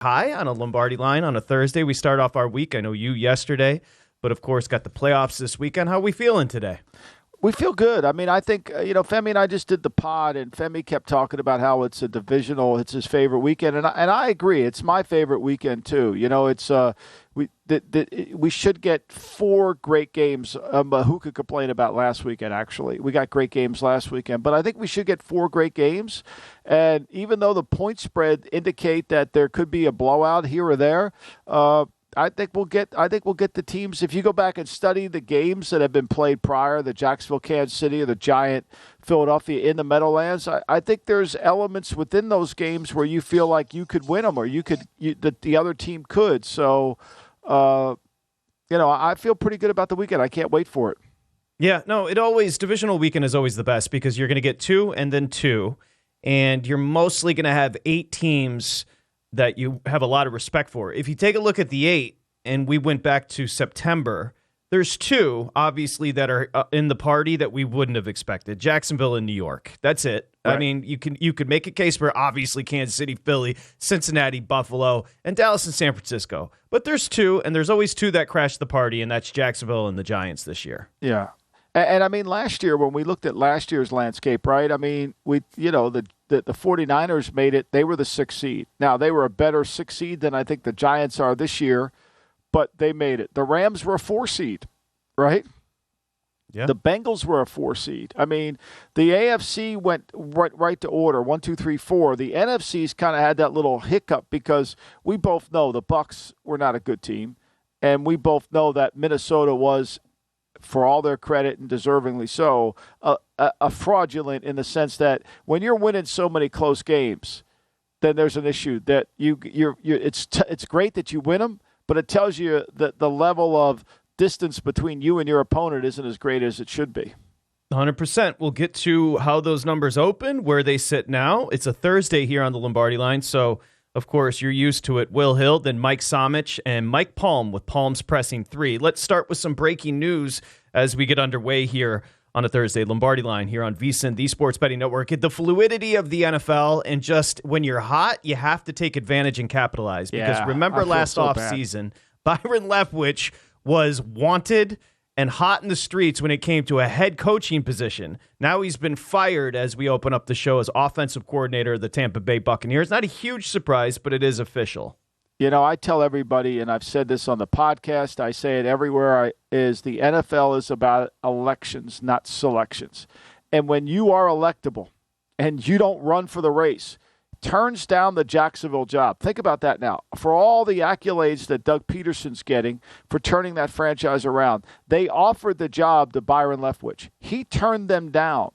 high on a Lombardi line on a Thursday. We start off our week. I know you yesterday, but of course got the playoffs this weekend. How are we feeling today? We feel good. I mean, I think, Femi and I just did the pod, and Femi kept talking about how it's a divisional, it's his favorite weekend, and I agree. It's my favorite weekend, too. It's we should get 4 great games. Who could complain about last weekend, actually? We got great games last weekend, but I think we should get 4 great games, and even though the point spread indicate that there could be a blowout here or there, I think we'll get the teams. If you go back and study the games that have been played prior, the Jacksonville, Kansas City, or the Giant, Philadelphia in the Meadowlands, I think there's elements within those games where you feel like you could win them, or the other team could. So, I feel pretty good about the weekend. I can't wait for it. Yeah, no, divisional weekend is always the best because you're going to get 2 and then 2, and you're mostly going to have 8 teams that you have a lot of respect for. If you take a look at the 8, and we went back to September, there's 2, obviously, that are in the party that we wouldn't have expected. Jacksonville and New York. That's it. Right. I mean, you could make a case for, obviously, Kansas City, Philly, Cincinnati, Buffalo, and Dallas and San Francisco. But there's 2, and there's always 2 that crash the party, and that's Jacksonville and the Giants this year. Yeah. And I mean, last year, when we looked at last year's landscape, right? I mean, the 49ers made it. They were the 6th seed. Now, they were a better 6th seed than I think the Giants are this year, but they made it. The Rams were a 4 seed, right? Yeah. The Bengals were a 4 seed. I mean, the AFC went right to order, 1, 2, 3, 4. The NFC's kind of had that little hiccup because we both know the Bucs were not a good team, and we both know that Minnesota was, for all their credit and deservingly so, a fraudulent in the sense that when you're winning so many close games, then there's an issue that it's great that you win them, but it tells you that the level of distance between you and your opponent isn't as great as it should be. 100%. We'll get to how those numbers open, where they sit now. It's a Thursday here on the Lombardi line, so of course, you're used to it. Will Hill, then Mike Somich, and Mike Palm with Palms Pressing 3. Let's start with some breaking news as we get underway here on a Thursday. Lombardi Line here on VSiN, the Sports Betting Network. The fluidity of the NFL, and just when you're hot, you have to take advantage and capitalize. Because remember last offseason, Byron Leftwich was wanted and hot in the streets when it came to a head coaching position. Now he's been fired as we open up the show as offensive coordinator of the Tampa Bay Buccaneers. Not a huge surprise, but it is official. I tell everybody, and I've said this on the podcast, I say it everywhere, is the NFL is about elections, not selections. And when you are electable and you don't run for the race, turns down the Jacksonville job. Think about that now. For all the accolades that Doug Peterson's getting for turning that franchise around, they offered the job to Byron Leftwich. He turned them down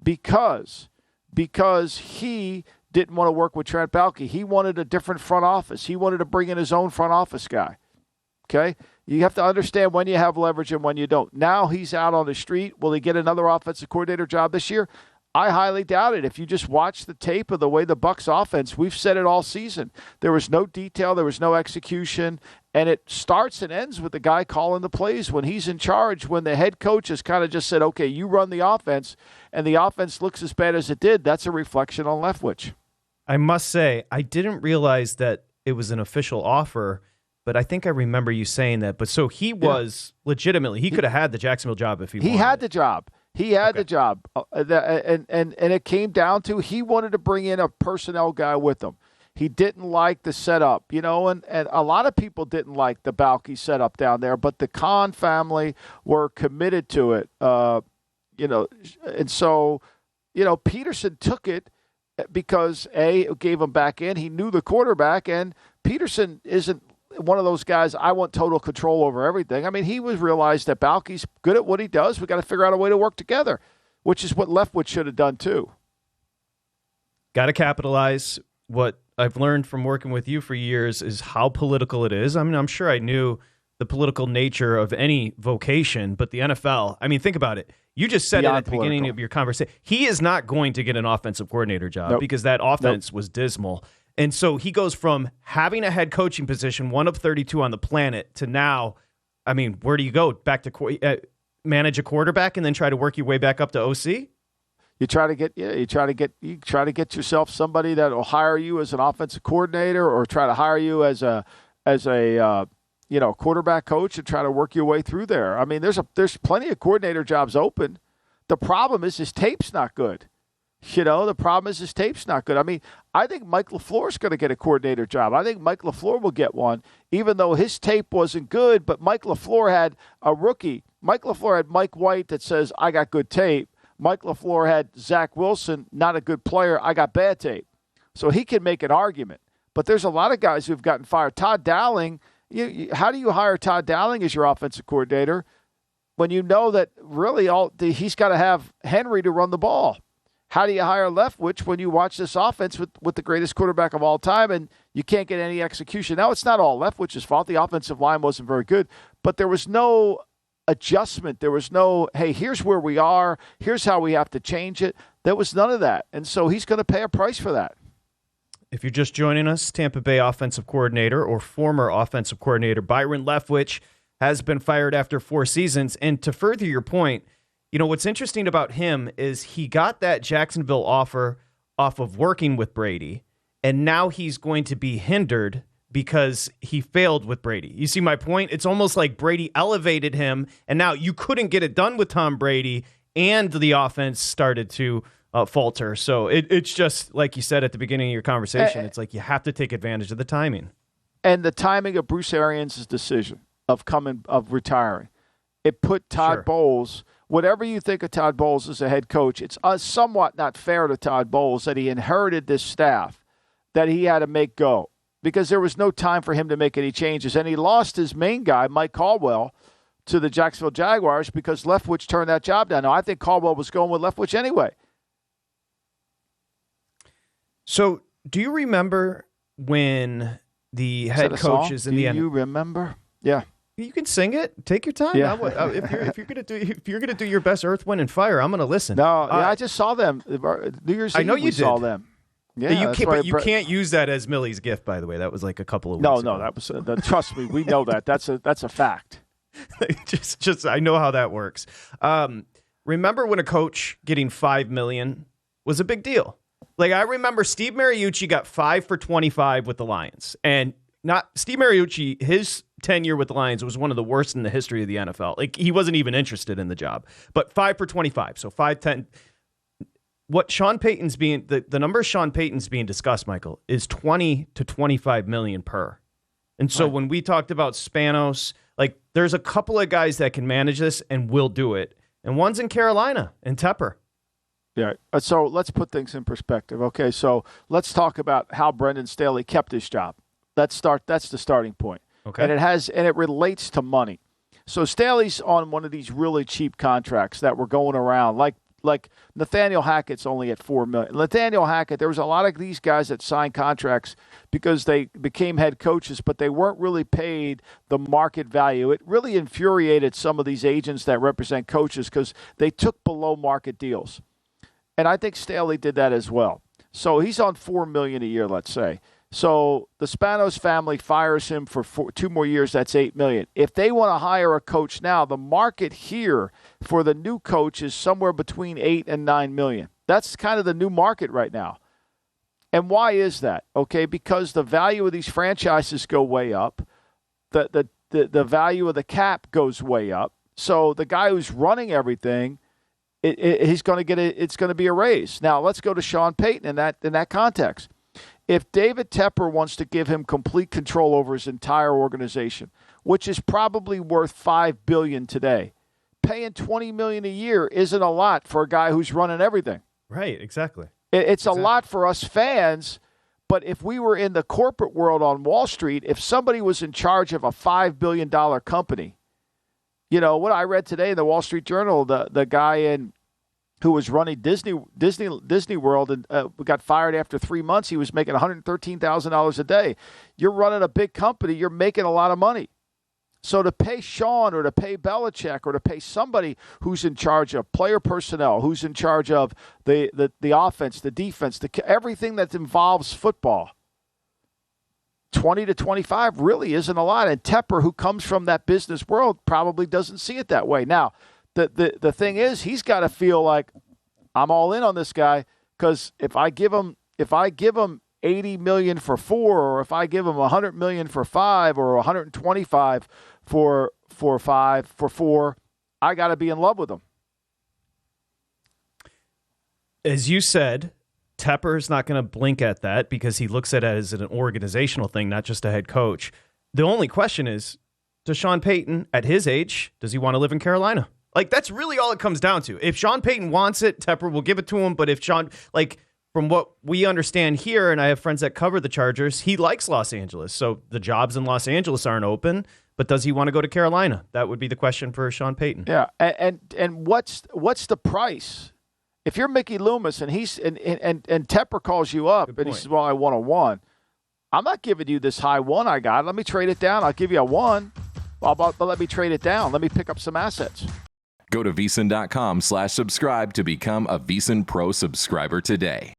because he didn't want to work with Trent Baalke. He wanted a different front office. He wanted to bring in his own front office guy. Okay? You have to understand when you have leverage and when you don't. Now he's out on the street. Will he get another offensive coordinator job this year? I highly doubt it. If you just watch the tape of the way the Bucs offense, we've said it all season. There was no detail, there was no execution, and it starts and ends with the guy calling the plays when he's in charge. When the head coach has kind of just said, okay, you run the offense, and the offense looks as bad as it did, that's a reflection on Leftwich. I must say, I didn't realize that it was an official offer, but I think I remember you saying that. But so he was legitimately, he could have had the Jacksonville job if he wanted. He had the job. He had the job, and it came down to he wanted to bring in a personnel guy with him. He didn't like the setup, and a lot of people didn't like the Baalke setup down there, but the Khan family were committed to it, and so, Peterson took it because, A, it gave him back in. He knew the quarterback, and Peterson isn't one of those guys, I want total control over everything. I mean, he realized that Baalke's good at what he does. We got to figure out a way to work together, which is what Leftwich should have done too. Got to capitalize. What I've learned from working with you for years is how political it is. I mean, I'm sure I knew the political nature of any vocation, but the NFL, I mean, think about it. You just said it at the beginning of your conversation. He is not going to get an offensive coordinator job because that offense was dismal. And so he goes from having a head coaching position, 1 of 32 on the planet, to now, I mean, where do you go? Back to manage a quarterback and then try to work your way back up to OC? You try to get yourself somebody that will hire you as an offensive coordinator, or try to hire you as a quarterback coach and try to work your way through there. I mean, there's plenty of coordinator jobs open. The problem is his tape's not good. The problem is his tape's not good. I mean, I think Mike LaFleur is going to get a coordinator job. I think Mike LaFleur will get one, even though his tape wasn't good. But Mike LaFleur had a rookie. Mike LaFleur had Mike White that says, I got good tape. Mike LaFleur had Zach Wilson, not a good player. I got bad tape. So he can make an argument. But there's a lot of guys who've gotten fired. Todd Dowling, how do you hire Todd Dowling as your offensive coordinator when you know that really he's got to have Henry to run the ball? How do you hire Leftwich when you watch this offense with the greatest quarterback of all time and you can't get any execution? Now, it's not all Leftwich's fault. The offensive line wasn't very good, but there was no adjustment. There was no, hey, here's where we are. Here's how we have to change it. There was none of that. And so he's going to pay a price for that. If you're just joining us, Tampa Bay offensive coordinator or former offensive coordinator Byron Leftwich has been fired after 4 seasons. And to further your point, what's interesting about him is he got that Jacksonville offer off of working with Brady, and now he's going to be hindered because he failed with Brady. You see my point? It's almost like Brady elevated him, and now you couldn't get it done with Tom Brady, and the offense started to falter. So it's just, like you said at the beginning of your conversation, it's like you have to take advantage of the timing. And the timing of Bruce Arians' decision of retiring. It put Todd Bowles, whatever you think of Todd Bowles as a head coach, it's somewhat not fair to Todd Bowles that he inherited this staff that he had to make go because there was no time for him to make any changes. And he lost his main guy, Mike Caldwell, to the Jacksonville Jaguars because Leftwich turned that job down. Now, I think Caldwell was going with Leftwich anyway. So do you remember when the head coaches in the end? Do you remember? Yeah. You can sing it. Take your time. Yeah. If you're gonna do your best Earth, Wind, and Fire, I'm gonna listen. No, I just saw them New Year's Eve. I know you saw them. Yeah, you can't use that as Millie's gift. By the way, that was like a couple of weeks ago. No, that was. Trust me, we know that. That's a fact. just I know how that works. Remember when a coach getting $5 million was a big deal? Like I remember Steve Mariucci got 5 for 25 with the Lions, and not Steve Mariucci. His tenure with the Lions was one of the worst in the history of the NFL. Like he wasn't even interested in the job. But 5 for 25, so 5-10. What Sean Payton's being the number Sean Payton's being discussed, Michael, is 20 to 25 million per. And so when we talked about Spanos, like there's a couple of guys that can manage this and will do it, and one's in Carolina and Tepper. Yeah. So let's put things in perspective. Okay, so let's talk about how Brendan Staley kept his job. That's the starting point. Okay. And it relates to money. So Staley's on one of these really cheap contracts that were going around, like Nathaniel Hackett's only at $4 million. Nathaniel Hackett, there was a lot of these guys that signed contracts because they became head coaches, but they weren't really paid the market value. It really infuriated some of these agents that represent coaches because they took below market deals. And I think Staley did that as well. So he's on $4 million a year, let's say. So the Spanos family fires him for 2 more years. That's $8 million. If they want to hire a coach now, the market here for the new coach is somewhere between $8 and $9 million. That's kind of the new market right now. And why is that? Okay, because the value of these franchises go way up. The value of the cap goes way up. So the guy who's running everything, he's going to get it's going to be a raise. Now let's go to Sean Payton in that context. If David Tepper wants to give him complete control over his entire organization, which is probably worth $5 billion today, paying $20 million a year isn't a lot for a guy who's running everything. Right, exactly. It's a lot for us fans, but if we were in the corporate world on Wall Street, if somebody was in charge of a $5 billion company, what I read today in the Wall Street Journal, the guy who was running Disney World and got fired after 3 months. He was making $113,000 a day. You're running a big company. You're making a lot of money. So to pay Sean or to pay Belichick or to pay somebody who's in charge of player personnel, who's in charge of the offense, the defense, everything that involves football, 20 to 25 really isn't a lot. And Tepper, who comes from that business world, probably doesn't see it that way. Now, the thing is, he's got to feel like I'm all in on this guy because if I give him $80 million for 4, or if I give him $100 million for 5, or $125 for 4, I got to be in love with him. As you said, Tepper's not going to blink at that because he looks at it as an organizational thing, not just a head coach. The only question is, does Sean Payton, at his age, does he want to live in Carolina? Like, that's really all it comes down to. If Sean Payton wants it, Tepper will give it to him. But if Sean, like, from what we understand here, and I have friends that cover the Chargers, he likes Los Angeles. So the jobs in Los Angeles aren't open. But does he want to go to Carolina? That would be the question for Sean Payton. Yeah, and what's the price? If you're Mickey Loomis and Tepper calls you up and he says, "Well, I want a 1," I'm not giving you this high 1 I got. Let me trade it down. I'll give you a 1. But let me trade it down. Let me pick up some assets. Go to VSiN.com/subscribe to become a VSiN Pro subscriber today.